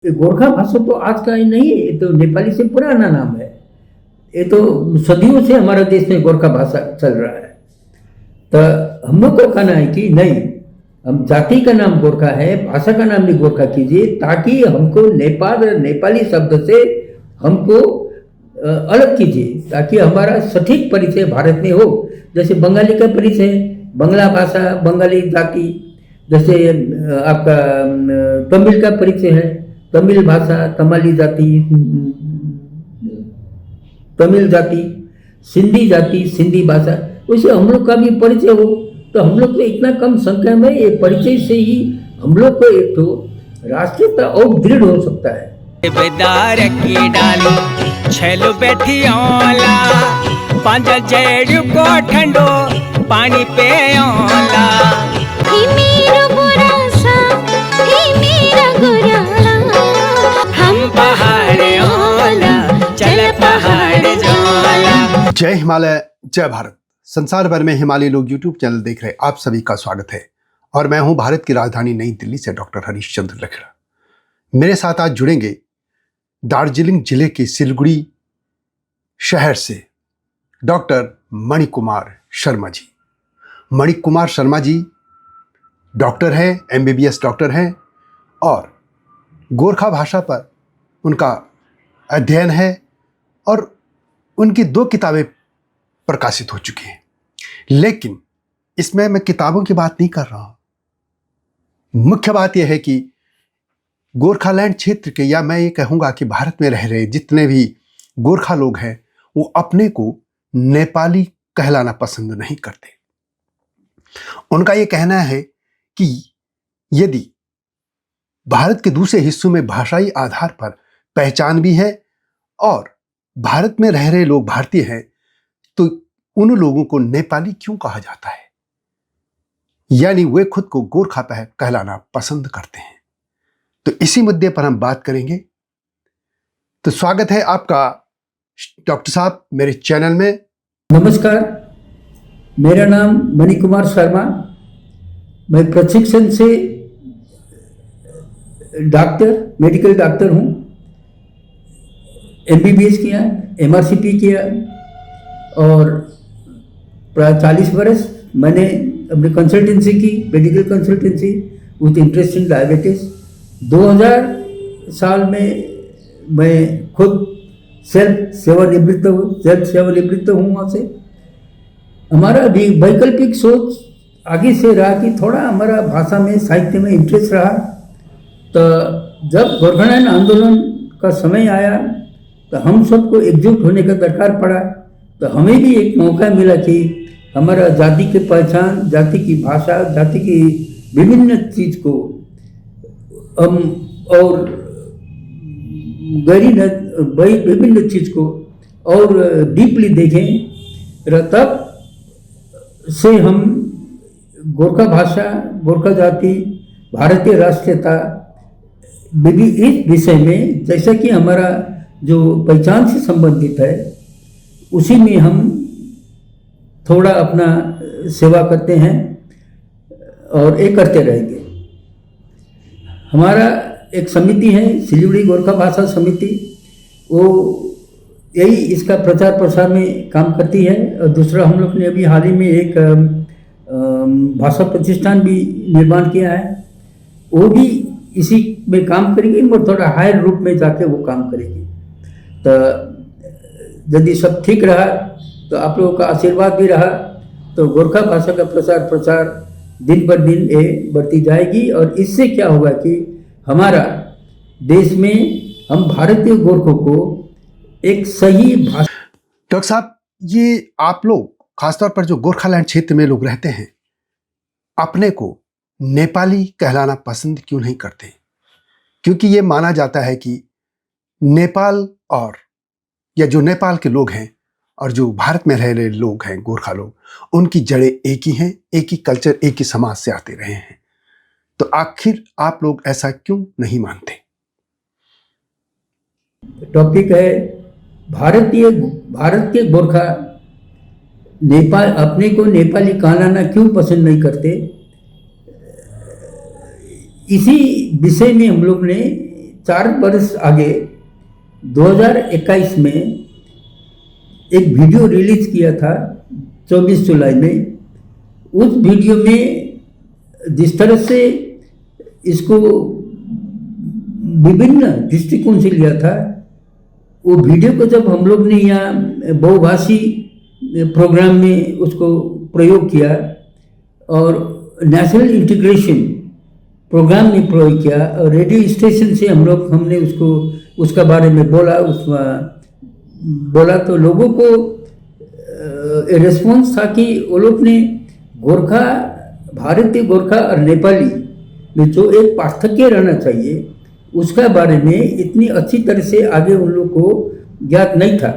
ये गोरखा भाषा तो आज का ही नहीं है, ये तो नेपाली से पुराना नाम है। ये तो सदियों से हमारे देश में गोरखा भाषा चल रहा है। तो हम लोग को कहना है कि नहीं, हम जाति का नाम गोरखा है, भाषा का नाम भी गोरखा कीजिए, ताकि हमको नेपाल और नेपाली शब्द से हमको अलग कीजिए, ताकि हमारा सटीक परिचय भारत में हो। जैसे बंगाली का परिचय है, बंगला भाषा, बंगाली जाति। जैसे आपका तमिल का परिचय है, तमिल भाषा, तमाली जाति, तमिल जाति, सिंधी जाति, सिंधी भाषा। वैसे हम लोग का भी परिचय हो, तो हम लोग तो इतना कम संख्या में ये परिचय से ही हम लोग को एक तो राष्ट्रीयता और दृढ़ हो सकता है। बेदार की डाली छेलो बैठी ओला, पांच जेड़ को ठंडो पानी पे ओला। ही मेरा बुरासा, ही मेरा गुराला, हम पहाड़ ओला, चल पहाड़ जोला। जय हिमालय, जय भारत। संसार भर में हिमालय लोग यूट्यूब चैनल देख रहे आप सभी का स्वागत है और मैं हूं भारत की राजधानी नई दिल्ली से डॉक्टर हरीश चंद्र लखेड़ा। मेरे साथ आज जुड़ेंगे दार्जिलिंग जिले के सिलगुड़ी शहर से डॉक्टर मणिकुमार शर्मा जी। मणिकुमार शर्मा जी डॉक्टर हैं, MBBS डॉक्टर हैं और गोरखा भाषा पर उनका अध्ययन है और उनकी 2 किताबें प्रकाशित हो चुकी हैं। लेकिन इसमें मैं किताबों की बात नहीं कर रहा हूं। मुख्य बात यह है कि गोरखालैंड क्षेत्र के, या मैं ये कहूँगा कि भारत में रह रहे जितने भी गोरखा लोग हैं, वो अपने को नेपाली कहलाना पसंद नहीं करते। उनका ये कहना है कि यदि भारत के दूसरे हिस्सों में भाषाई आधार पर पहचान भी है और भारत में रह रहे लोग भारतीय हैं, तो उन लोगों को नेपाली क्यों कहा जाता है, यानी वे खुद को गोरखा कहलाना पसंद करते हैं। तो इसी मुद्दे पर हम बात करेंगे। तो स्वागत है आपका डॉक्टर साहब मेरे चैनल में। नमस्कार, मेरा नाम मणिकुमार शर्मा। मैं प्रशिक्षण से डॉक्टर, मेडिकल डॉक्टर हूँ। MBBS किया, MRCP किया और प्राय 40 वर्ष मैंने अपनी कंसल्टेंसी की, medical consultancy with interest in diabetes. 2000 साल में मैं खुद सेवानिवृत्त हूँ वहाँ से। हमारा भी वैकल्पिक सोच आगे से रहा कि थोड़ा हमारा भाषा में, साहित्य में इंटरेस्ट रहा। तो जब गोरखालैंड आंदोलन का समय आया तो हम सबको एकजुट होने का दरकार पड़ा। तो हमें भी एक मौका मिला कि हमारा जाति की पहचान, जाति की भाषा, जाति की विभिन्न चीज़ को हम और विभिन्न चीज़ को और डीपली देखें। तब से हम गोरखा भाषा, गोरखा जाति, भारतीय राष्ट्रीयता, इस विषय में, जैसा कि हमारा जो पहचान से संबंधित है, उसी में हम थोड़ा अपना सेवा करते हैं और ये करते रहेंगे। हमारा एक समिति है, सिलगुड़ी गोरखा भाषा समिति, वो यही इसका प्रचार प्रसार में काम करती है। और दूसरा, हम लोग ने अभी हाल ही में एक भाषा प्रतिष्ठान भी निर्माण किया है, वो भी इसी में काम करेगी और थोड़ा हायर रूप में जाके वो काम करेगी। तो यदि सब ठीक रहा तो आप लोगों का आशीर्वाद भी रहा तो गोरखा भाषा का प्रचार दिन पर दिन ये बढ़ती जाएगी। और इससे क्या होगा कि हमारा देश में हम भारतीय गोरखों को एक सही भाषा। डॉक्टर साहब, ये आप लोग खासतौर पर जो गोरखालैंड क्षेत्र में लोग रहते हैं, अपने को नेपाली कहलाना पसंद क्यों नहीं करते? क्योंकि ये माना जाता है कि नेपाल और या जो नेपाल के लोग हैं और जो भारत में रह रहे लोग हैं, गोरखा लोग, उनकी जड़ें एक ही हैं, एक ही कल्चर, एक ही समाज से आते रहे हैं। तो आखिर आप लोग ऐसा क्यों नहीं मानते? टॉपिक है भारत के गोरखा नेपाल अपने को नेपाली कहलाना क्यों पसंद नहीं करते। इसी विषय में हम लोग ने 4 बरस आगे 2021 में एक वीडियो रिलीज किया था 24 जुलाई में। उस वीडियो में जिस तरह से इसको विभिन्न दृष्टिकोण से लिया था, वो वीडियो को जब हम लोग ने यहाँ बहुभाषी प्रोग्राम में उसको प्रयोग किया और नेशनल इंटीग्रेशन प्रोग्राम में प्रयोग किया और रेडियो स्टेशन से हमने उसका बारे में बोला तो लोगों को रिस्पॉन्स था कि वो लोग ने गोरखा, भारतीय गोरखा और नेपाली में जो एक पार्थक्य रहना चाहिए उसका बारे में इतनी अच्छी तरह से आगे उन लोग को ज्ञात नहीं था।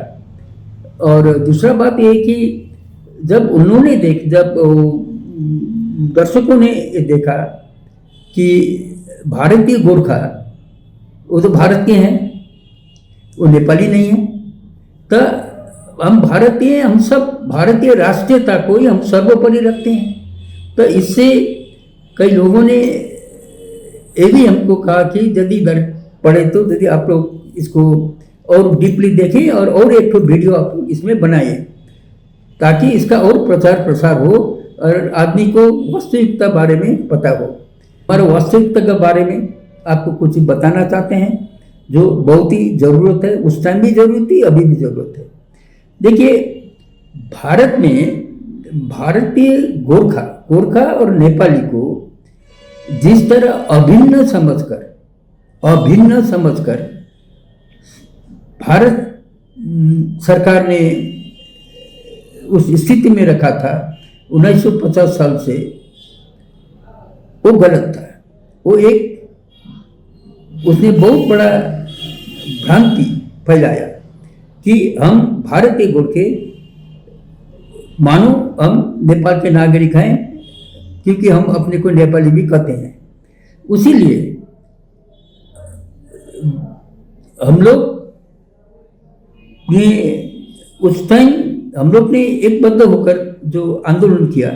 और दूसरा बात यह कि जब दर्शकों ने देखा कि भारतीय गोरखा वो तो भारत के हैं, वो नेपाली नहीं है, तो हम भारतीय, हम सब भारतीय राष्ट्रीयता को ही हम सर्वोपरि रखते हैं। तो इससे कई लोगों ने ये भी हमको कहा कि यदि पढ़े तो यदि आप लोग इसको और डीपली देखें और एक तो वीडियो आप इसमें बनाएं ताकि इसका और प्रचार प्रसार हो और आदमी को वास्तविकता बारे में पता हो। और वास्तविकता के बारे में आपको कुछ बताना चाहते हैं जो बहुत ही ज़रूरत है, उस टाइम भी ज़रूरत थी, अभी भी ज़रूरत है। देखिए, भारत में भारतीय गोरखा और नेपाली को जिस तरह अभिन्न समझकर भारत सरकार ने उस स्थिति में रखा था 1950 साल से, वो गलत था। वो उसने बहुत बड़ा भ्रांति फैलाया कि हम भारतीय गोरखे मानो हम नेपाल के नागरिक हैं क्योंकि हम अपने को नेपाली भी कहते हैं। उसीलिए हम लोग ने उस टाइम हम लोग ने एकबद्ध होकर जो आंदोलन किया,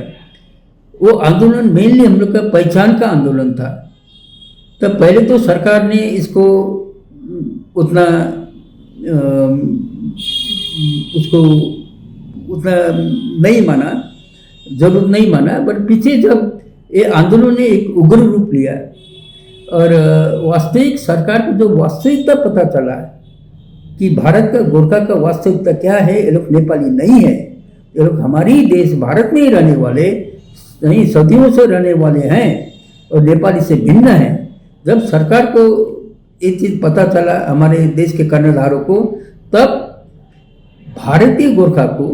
वो आंदोलन मेनली हम लोग का पहचान का आंदोलन था। तो पहले तो सरकार ने इसको उतना नहीं माना, जरूरत नहीं माना, बट पीछे जब ये आंदोलन ने एक उग्र रूप लिया और वास्तविक सरकार को जो वास्तविकता पता चला कि भारत का गोरखा का वास्तविकता क्या है, ये लोग नेपाली नहीं है, ये लोग हमारे ही देश भारत में ही रहने वाले नहीं, सदियों से रहने वाले हैं और नेपाली से भिन्न हैं। जब सरकार को ये चीज़ पता चला हमारे देश के कर्णधारों को, तब भारतीय गोरखा को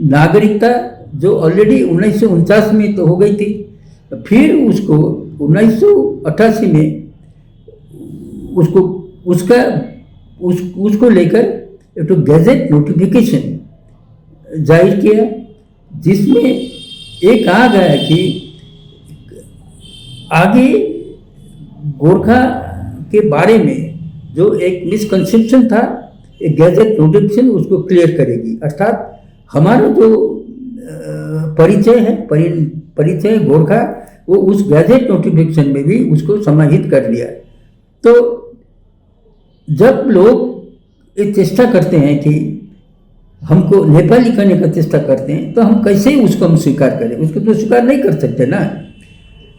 नागरिकता जो ऑलरेडी 1949 में तो हो गई थी, फिर उसको 1988 में उसको लेकर एक तो गैजेट नोटिफिकेशन जारी किया जिसमें ये कहा गया कि आगे गोरखा के बारे में जो एक मिसकंसेप्शन था, एक गैजेट नोटिफिकेशन उसको क्लियर करेगी। अर्थात हमारा जो परिचय गोरखा, वो उस गैजेट नोटिफिकेशन में भी उसको समाहित कर लिया। तो जब लोग ये चेष्टा करते हैं कि हमको नेपाली करने का चेष्टा करते हैं, तो हम कैसे उसको हम स्वीकार करें? उसको तो स्वीकार नहीं कर सकते ना।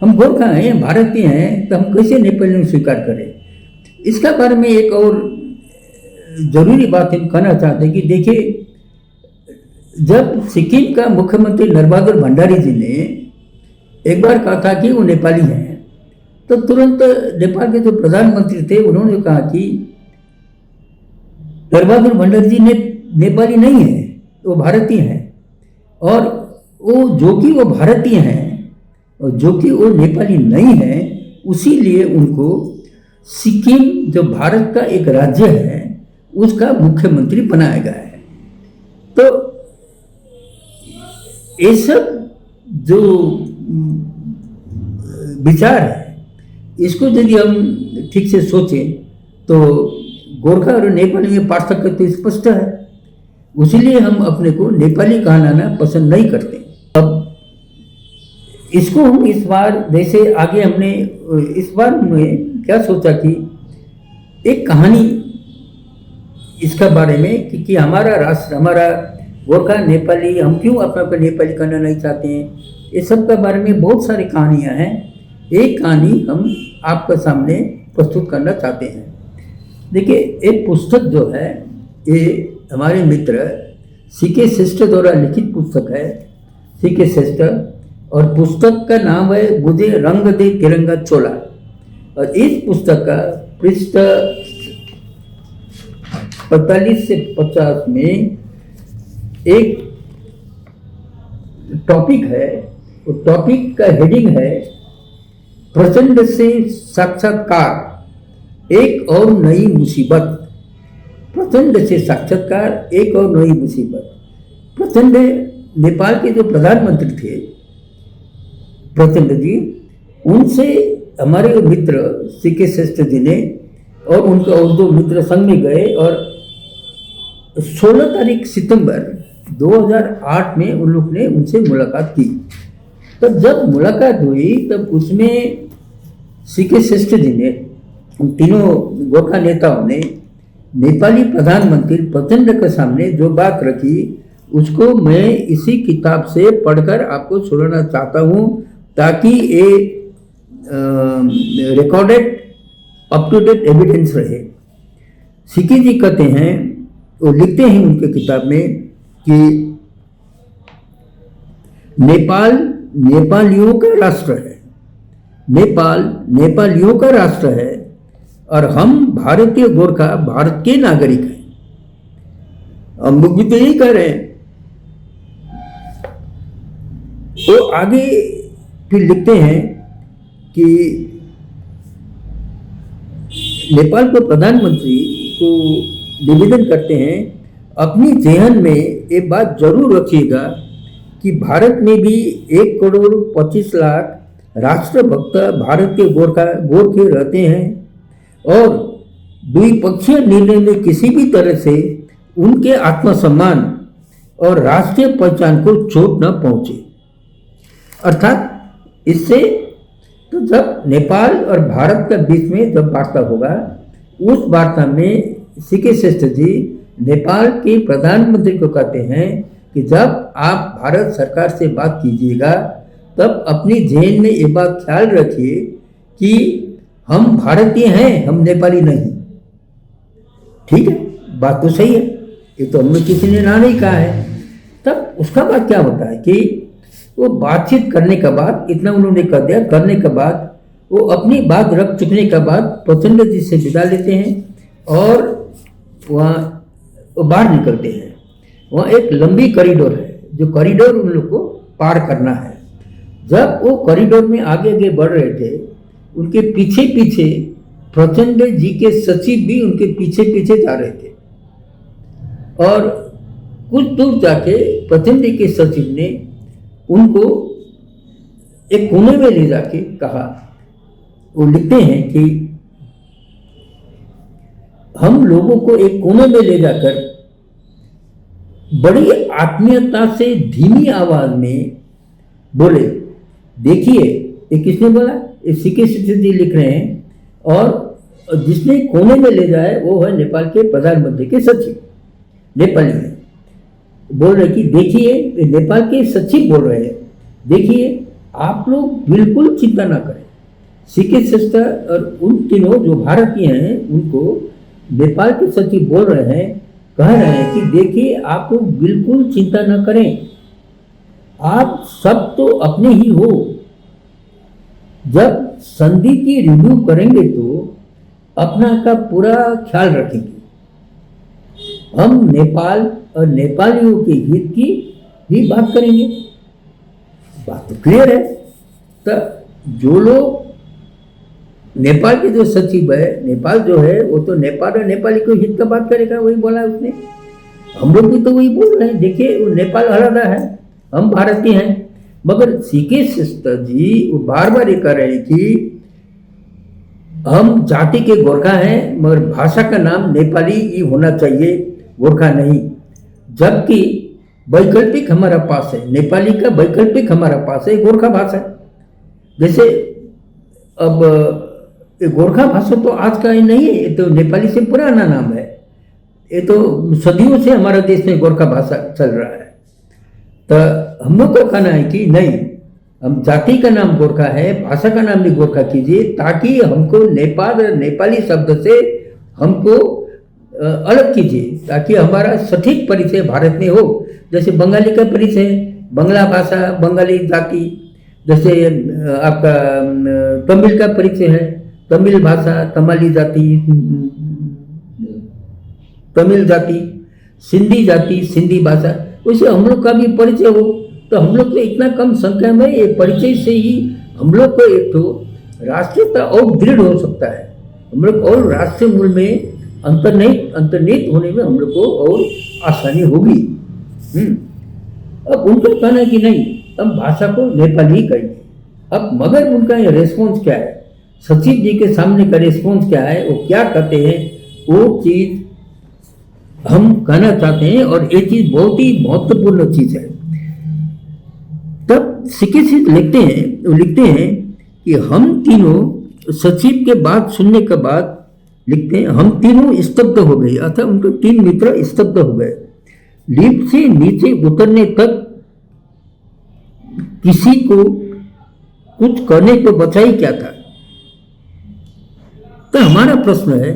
हम गोरखा हैं, भारतीय हैं, तो हम कैसे नेपाली में स्वीकार करें? इसका बारे में एक और जरूरी बात हम कहना चाहते हैं कि देखिए, जब सिक्किम का मुख्यमंत्री नरबहादुर भण्डारी जी ने एक बार कहा था कि वो नेपाली हैं, तो तुरंत नेपाल के जो प्रधानमंत्री थे उन्होंने कहा कि नरबहादुर भण्डारी जी नेपाली नहीं है, वो भारतीय हैं, और वो भारतीय हैं और जो कि वो नेपाली नहीं है, उसीलिए उनको सिक्किम जो भारत का एक राज्य है उसका मुख्यमंत्री बनाया गया है। तो ये सब जो विचार है, इसको यदि हम ठीक से सोचें तो गोरखा और नेपाली में पार्थक्य तो स्पष्ट है। उसीलिए हम अपने को नेपाली कहलाना पसंद नहीं करते। अब इसको हम इस बार, जैसे आगे हमने इस बार में क्या सोचा कि एक कहानी इसका बारे में कि हमारा राष्ट्र, हमारा गोरखा, नेपाली, हम क्यों अपना को नेपाली करना नहीं चाहते हैं, ये सब के बारे में बहुत सारी कहानियाँ हैं। एक कहानी हम आपके सामने प्रस्तुत करना चाहते हैं। देखिए, एक पुस्तक जो है ये हमारे मित्र सीके श्रेष्ठ द्वारा लिखित पुस्तक है, सीके श्रेष्ठ, और पुस्तक का नाम है मुझे रंग दे तिरंगा चोला। और इस पुस्तक का पृष्ठ 45 से 50 में एक टॉपिक है, वो टॉपिक का हेडिंग है प्रचंड से साक्षात्कार, एक और नई मुसीबत। प्रचंड से साक्षात्कार, एक और नई मुसीबत। प्रचंड नेपाल के जो प्रधानमंत्री थे प्रचंड जी, उनसे हमारे मित्र सीके श्रेष्ठ जी ने और उनके और दो मित्र संग में गए और 16 तारीख सितंबर 2008 में उन लोग ने उनसे मुलाकात की। तब जब मुलाकात हुई तब उसमें सीके श्रेष्ठ जी ने, उन तीनों गोरखा नेताओं ने नेपाली प्रधानमंत्री प्रचंड के सामने जो बात रखी उसको मैं इसी किताब से पढ़कर आपको सुनाना चाहता हूँ, ताकि ये recorded up to date evidence रहे। सीके जी कहते हैं, वो लिखते हैं उनके किताब में कि नेपाल नेपालियों का राष्ट्र है, नेपाल नेपालियों का राष्ट्र है और हम भारतीय गोरखा भारत के नागरिक हैं। हम लोग भी तो यही कह रहे हैं। वो आगे फिर लिखते हैं कि नेपाल के प्रधानमंत्री को निवेदन करते हैं, अपनी जहन में ये बात जरूर रखिएगा कि भारत में भी 1,25,00,000 राष्ट्रभक्त भारत के गोरखे रहते हैं और द्विपक्षीय निर्णय में किसी भी तरह से उनके आत्मसम्मान और राष्ट्रीय पहचान को चोट न पहुंचे। अर्थात इससे तो जब नेपाल और भारत के बीच में जब वार्ता होगा, उस वार्ता में सीके श्रेष्ठ जी नेपाल के प्रधानमंत्री को कहते हैं कि जब आप भारत सरकार से बात कीजिएगा तब अपनी जेन में ये बात ख्याल रखिए कि हम भारतीय हैं, हम नेपाली नहीं। ठीक है, बात तो सही है, ये तो हमने किसी ने ना नहीं कहा है। तब उसका बाद क्या होता है कि वो बातचीत करने के बाद, इतना उन्होंने कर दिया, करने के बाद वो अपनी बात रख चुकने के बाद प्रचंड जी से विदा लेते हैं और वहाँ बाहर निकलते हैं। वहाँ एक लंबी कॉरिडोर है, जो कॉरिडोर उन लोग को पार करना है। जब वो कॉरिडोर में आगे आगे बढ़ रहे थे, उनके पीछे पीछे प्रचंड जी के सचिव भी उनके पीछे पीछे जा रहे थे और कुछ दूर जाके प्रचंड जी के सचिव ने उनको एक कोने में ले जाके कहा, वो लिखते हैं कि हम लोगों को एक कोने में ले जाकर बड़ी आत्मीयता से धीमी आवाज में बोले, देखिए, ये किसने बोला? ये सीके श्रेष्ठ जी लिख रहे हैं और जिसने कोने में ले जाए वो है नेपाल के प्रधानमंत्री के सचिव, नेपाली में बोल रहे कि देखिए, नेपाल के सचिव बोल रहे हैं, देखिए आप लोग बिल्कुल चिंता ना करें। सीके श्रेष्ठ और उन तीनों जो भारतीय हैं उनको नेपाल के सचिव बोल रहे हैं, कह रहे हैं कि देखिए आप लोग बिल्कुल चिंता ना करें, आप सब तो अपने ही हो। जब संधि की रिव्यू करेंगे तो अपना का पूरा ख्याल रखेंगे। हम नेपाल और नेपालियों के हित की ही बात करेंगे। बात तो क्लियर है। तो जो लोग नेपाल के जो सचिव है, नेपाल जो है वो तो नेपाल और नेपाली को हित का बात करेगा, वही बोला उसने। हम लोग भी तो वही बोल रहे हैं, देखिए वो नेपाल अलग है, हम भारतीय हैं। मगर सीके श्रेष्ठ जी वो बार बार ये कह रहे हैं कि हम जाति के गोरखा हैं, मगर भाषा का नाम नेपाली ही होना चाहिए, गोरखा नहीं। जबकि वैकल्पिक हमारा पास है, नेपाली का वैकल्पिक हमारा पास है गोरखा भाषा। जैसे अब ये गोरखा भाषा तो आज का ही नहीं है, ये तो नेपाली से पुराना नाम है। ये तो सदियों से हमारा देश में गोरखा भाषा चल रहा है। तो हम लोग का कहना है कि नहीं, हम जाति का नाम गोरखा है, भाषा का नाम भी गोरखा कीजिए, ताकि हमको नेपाल नेपाली शब्द से हमको अलग कीजिए, ताकि हमारा सटीक परिचय भारत में हो। जैसे बंगाली का परिचय, बंगला भाषा, बंगाली जाति, जैसे आपका तमिल का परिचय है, तमिल भाषा, तमाली जाति, तमिल जाति, सिंधी जाति, सिंधी भाषा, वैसे हम लोग का भी परिचय हो। तो हम लोग तो इतना कम संख्या में ये परिचय से ही हम लोग को एक तो राष्ट्रीयता और दृढ़ हो सकता है, हम लोग और राष्ट्रीय मूल में अंतर्निहित होने में हम लोग को और आसानी होगी। अब उनका कहना है कि नहीं, हम भाषा को नेपाली ही कहेंगे। अब मगर उनका ये रेस्पॉन्स क्या है, सचिव जी के सामने का रेस्पॉन्स क्या है, वो क्या कहते हैं, वो चीज हम कहना चाहते हैं। और ये चीज बहुत ही महत्वपूर्ण चीज है। तब चिकित्सक लिखते हैं कि हम तीनों सचिव के बात सुनने के बाद लिखते हैं, हम तीनों स्तब्ध हो गए, अर्थात उनके 3 मित्र स्तब्ध हो गए। लिफ्ट से नीचे उतरने तक किसी को कुछ करने को बचा ही क्या था। तो हमारा प्रश्न है,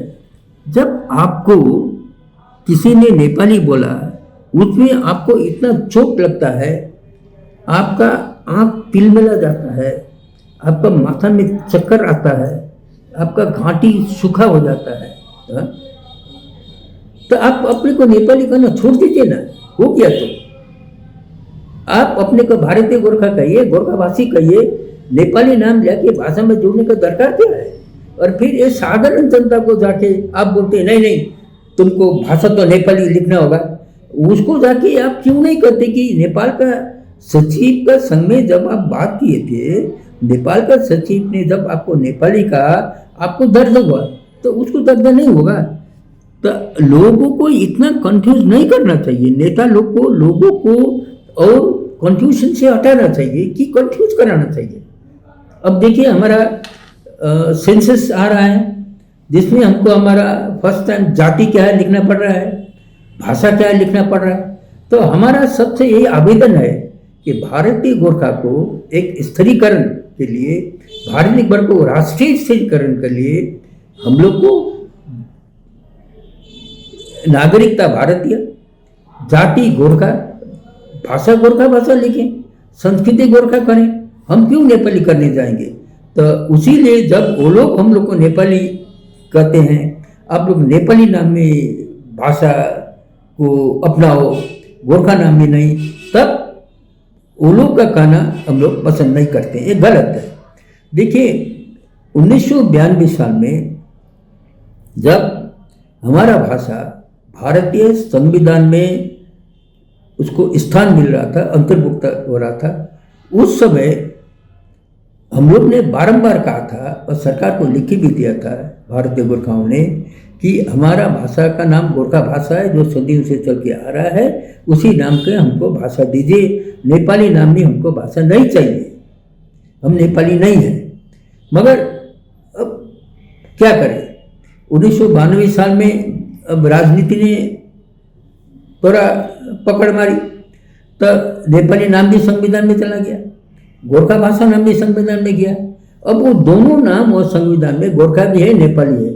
जब आपको किसी ने नेपाली बोला, उसमें आपको इतना चोट लगता है, आपका आंख तिलमिला जाता है, आपका माथा में चक्कर आता है, आपका घाटी सूखा हो जाता है, तो आप अपने को नेपाली कहना छोड़ दीजिए ना, हो गया। तो आप अपने को भारतीय गोरखा कहिए, गोरखावासी कहिए, नेपाली नाम लेके भाषा में जोड़ने का दरकार क्या है। और फिर ये साधारण जनता को जाके आप बोलते हैं नहीं, तुमको भाषा तो नेपाली लिखना होगा, उसको जाके आप क्यों नहीं कहते कि नेपाल का सचिव का संग में जब आप बात किए थे, नेपाल का सचिव ने जब आपको नेपाली कहा, आपको दर्द हुआ, तो उसको दर्द नहीं होगा। तो लोगों को इतना कंफ्यूज नहीं करना चाहिए, नेता लोगों को और कंफ्यूजन से हटाना चाहिए कि कंफ्यूज कराना चाहिए। अब देखिए, हमारा सेंसस आ रहा है, जिसमें हमको हमारा फर्स्ट टाइम जाति क्या है लिखना पड़ रहा है, भाषा क्या है लिखना पड़ रहा है। तो हमारा सबसे यही आवेदन है कि भारतीय गोरखा को एक स्थिरीकरण के लिए, भारतीय वर्ग को राष्ट्रीय स्थिरीकरण के लिए हम लोग को नागरिकता भारतीय, जाति गोरखा, गोरखा भाषा लिखें, संस्कृति गोरखा करें। हम क्यों नेपाली करने जाएंगे। तो उसी लिए जब वो लोग हम लोग को नेपाली कहते हैं, आप लोग नेपाली नाम में भाषा को अपनाओ, गोरखा नाम में नहीं, तब वो लोग का कहना हम लोग पसंद नहीं करते हैं, ये गलत है। देखिए 1992 साल में जब हमारा भाषा भारतीय संविधान में उसको स्थान मिल रहा था, अंतर्भुक्त हो रहा था, उस समय हम लोग ने बारंबार कहा था और सरकार को लिख भी दिया था भारतीय गोरखाओं ने कि हमारा भाषा का नाम गोरखा भाषा है, जो सदियों से चल के आ रहा है, उसी नाम के हमको भाषा दीजिए, नेपाली नाम में हमको भाषा नहीं चाहिए, हम नेपाली नहीं हैं। मगर अब क्या करें, 1992 साल में अब राजनीति ने थोड़ा पकड़ मारी, तो नेपाली नाम भी संविधान में चला गया, गोरखा भाषा नाम भी संविधान में गया। अब वो दोनों नाम और संविधान में गोरखा भी है, नेपाली है,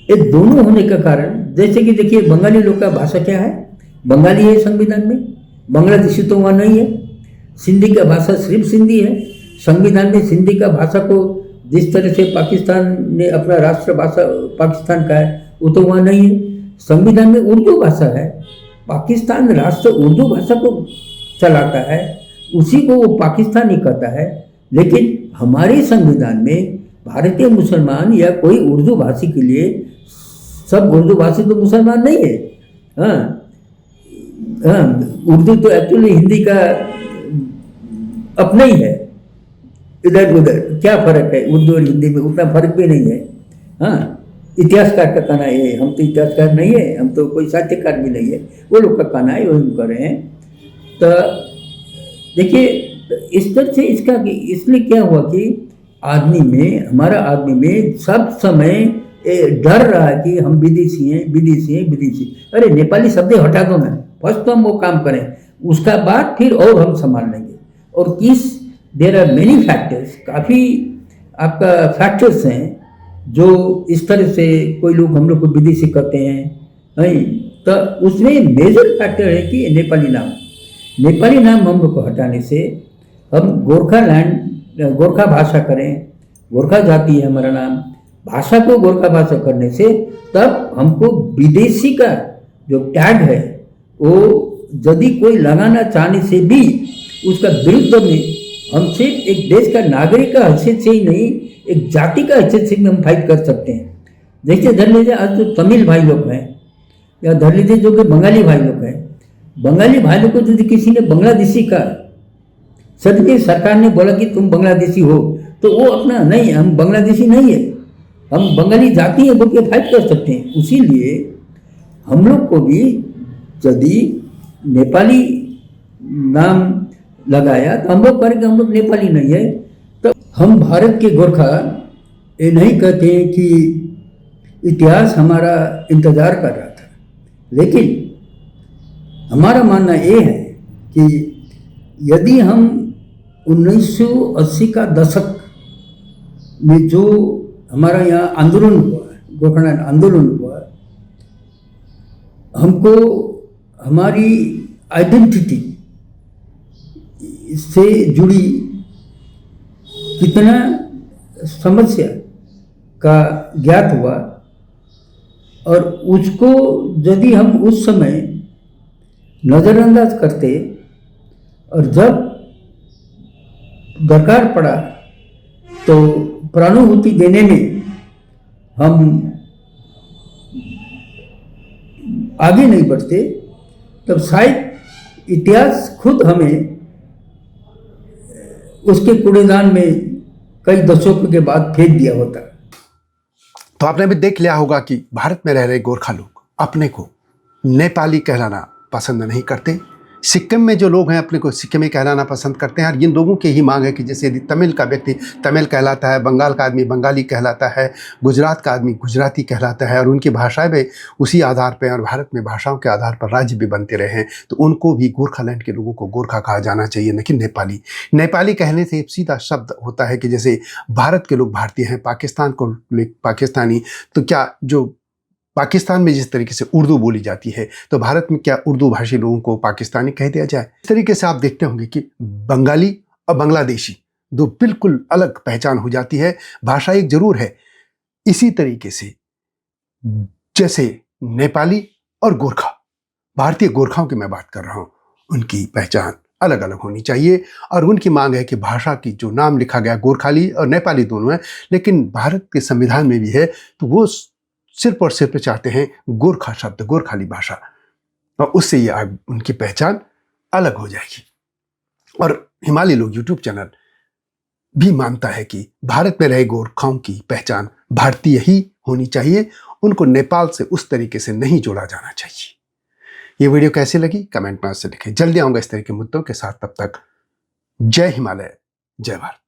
ये दोनों होने का कारण, जैसे कि देखिए बंगाली लोग का भाषा क्या है, बंगाली है संविधान में, बांग्लादेशी तो वहाँ नहीं है। सिंधी का भाषा सिर्फ सिंधी है, संविधान में सिंधी का भाषा को जिस तरह से पाकिस्तान ने अपना राष्ट्र भाषा पाकिस्तान का है, वो तो वहाँ नहीं है। संविधान में उर्दू भाषा है, पाकिस्तान राष्ट्र उर्दू भाषा को चलाता है, उसी को वो पाकिस्तान ही कहता है। लेकिन हमारे संविधान में भारतीय मुसलमान या कोई उर्दू भाषी के लिए, सब उर्दू भाषी तो मुसलमान नहीं है। हाँ, उर्दू तो एक्चुअली हिंदी का अपना ही है, इधर उधर क्या फर्क है, उर्दू और हिंदी में उतना फर्क भी नहीं है। हाँ, इतिहासकार का कहना है, हम तो इतिहासकार नहीं है, हम तो कोई साहित्यकार भी नहीं है, वो लोग का कहना है, वो हम कर रहे हैं। तो देखिए इस तरह से इसका इसलिए क्या हुआ कि आदमी में, हमारा आदमी में सब समय डर रहा है कि हम विदेशी हैं, विदेशी हैं, विदेशी। अरे नेपाली शब्द हटा दो ना, फर्स्ट तो हम वो काम करें, उसका बाद फिर और हम संभाल लेंगे। और देर आर मेनी फैक्टर्स, काफ़ी आपका फैक्टर्स हैं जो इस तरह से कोई लोग हम लोग को विदेशी कहते हैं, नहीं तो उसमें मेजर फैक्टर है कि नेपाली नाम हम लोग को हटाने से हम गोरखा भाषा करें, गोरखा जाति है हमारा नाम, भाषा को गोरखा भाषा करने से तब हमको विदेशी का जो टैग है वो यदि कोई लगाना चाहने से भी उसका विरुद्ध में हम सिर्फ एक देश का नागरिक का हैसियत से ही नहीं, एक जाति का हैसियत से भी हम फाइट कर सकते हैं। जैसे धर लीजिए आज जो तमिल भाई लोग हैं, या धर लीजिए जो कि बंगाली भाई लोग हैं, बंगाली भाई लोग को यदि किसी ने बांग्लादेशी का सदके सरकार ने बोला कि तुम बांग्लादेशी हो, तो वो अपना नहीं, हम बांग्लादेशी नहीं है, हम बंगाली जाति है बोल के फाइट कर सकते हैं। उसीलिए हम लोग को भी यदि नेपाली नाम लगाया तो हम लोग करेंगे, हम लोग नेपाली नहीं है। तो हम भारत के गोरखा ये नहीं कहते हैं कि इतिहास हमारा इंतजार कर रहा था, लेकिन हमारा मानना ये है कि यदि हम 1980 का दशक में जो हमारा यहाँ आंदोलन हुआ, गोरखालैंड आंदोलन हुआ, हमको हमारी आइडेंटिटी से जुड़ी कितना समस्या का ज्ञात हुआ, और उसको यदि हम उस समय नज़रअंदाज करते और जब दरकार पड़ा तो प्राणुभूति देने में हम आगे नहीं बढ़ते, तब शायद इतिहास खुद हमें उसके कूड़ेदान में कई दशकों के बाद फेंक दिया होता। तो आपने भी देख लिया होगा कि भारत में रह रहे गोरखा लोग अपने को नेपाली कहलाना पसंद नहीं करते। सिक्किम में जो लोग हैं अपने को सिक्किमी कहलाना पसंद करते हैं। और इन लोगों की ही मांग है कि जैसे यदि तमिल का व्यक्ति तमिल कहलाता है, बंगाल का आदमी बंगाली कहलाता है, गुजरात का आदमी गुजराती कहलाता है, और उनकी भाषाएं भी उसी आधार पर, और भारत में भाषाओं के आधार पर राज्य भी बनते रहे हैं, तो उनको भी गोरखालैंड के लोगों को गोरखा कहा जाना चाहिए, न कि नेपाली। नेपाली कहने से एक सीधा शब्द होता है कि जैसे भारत के लोग भारतीय हैं, पाकिस्तान को पाकिस्तानी, तो क्या जो पाकिस्तान में जिस तरीके से उर्दू बोली जाती है, तो भारत में क्या उर्दू भाषी लोगों को पाकिस्तानी कह दिया जाए? इस तरीके से आप देखते होंगे कि बंगाली और बांग्लादेशी दो बिल्कुल अलग पहचान हो जाती है। भाषा एक जरूर है, इसी तरीके से जैसे नेपाली और गोरखा, भारतीय गोरखाओं की मैं बात कर रहा हूं, उनकी पहचान अलग अलग होनी चाहिए। और उनकी मांग है कि भाषा की जो नाम लिखा गया गोरखाली और नेपाली दोनों है, लेकिन भारत के संविधान में भी है, तो वो सिर्फ और सिर्फ चाहते हैं गोरखा शब्द, गोरखाली भाषा, और उससे ये उनकी पहचान अलग हो जाएगी। और हिमालय लोग यूट्यूब चैनल भी मानता है कि भारत में रहे गोरखाओं की पहचान भारतीय ही होनी चाहिए, उनको नेपाल से उस तरीके से नहीं जोड़ा जाना चाहिए। ये वीडियो कैसी लगी कमेंट में से लिखें। जल्दी आऊंगा इस तरह के मुद्दों के साथ, तब तक जय हिमालय, जय भारत।